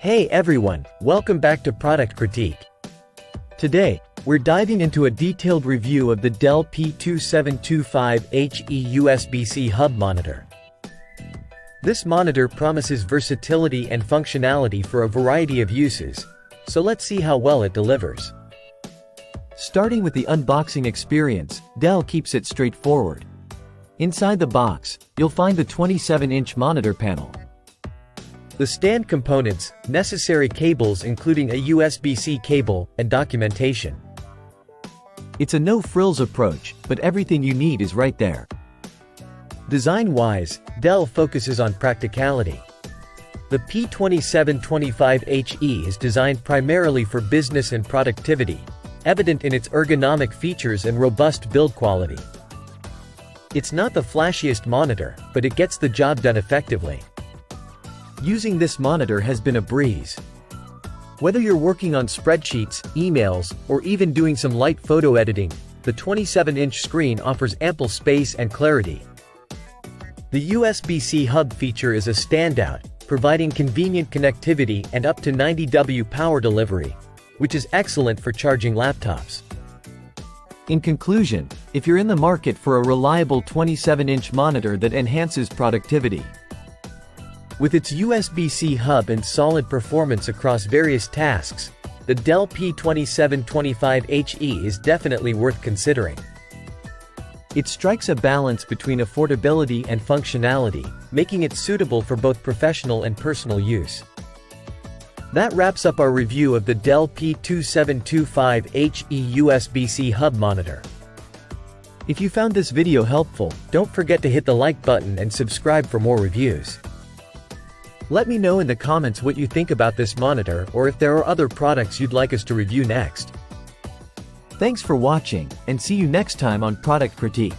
Hey everyone, welcome back to Product Critique. Today, we're diving into a detailed review of the Dell P2725HE USB-C hub monitor. This monitor promises versatility and functionality for a variety of uses, so let's see how well it delivers. Starting with the unboxing experience, Dell keeps it straightforward. Inside the box, you'll find the 27-inch monitor panel. The stand components, necessary cables including a USB-C cable, and documentation. It's a no-frills approach, but everything you need is right there. Design-wise, Dell focuses on practicality. The P2725HE is designed primarily for business and productivity, evident in its ergonomic features and robust build quality. It's not the flashiest monitor, but it gets the job done effectively. Using this monitor has been a breeze. Whether you're working on spreadsheets, emails, or even doing some light photo editing, the 27-inch screen offers ample space and clarity. The USB-C hub feature is a standout, providing convenient connectivity and up to 90W power delivery, which is excellent for charging laptops. In conclusion, if you're in the market for a reliable 27-inch monitor that enhances productivity, with its USB-C hub and solid performance across various tasks, the Dell P2725HE is definitely worth considering. It strikes a balance between affordability and functionality, making it suitable for both professional and personal use. That wraps up our review of the Dell P2725HE USB-C hub monitor. If you found this video helpful, don't forget to hit the like button and subscribe for more reviews. Let me know in the comments what you think about this monitor or if there are other products you'd like us to review next. Thanks for watching, and see you next time on Product Critique.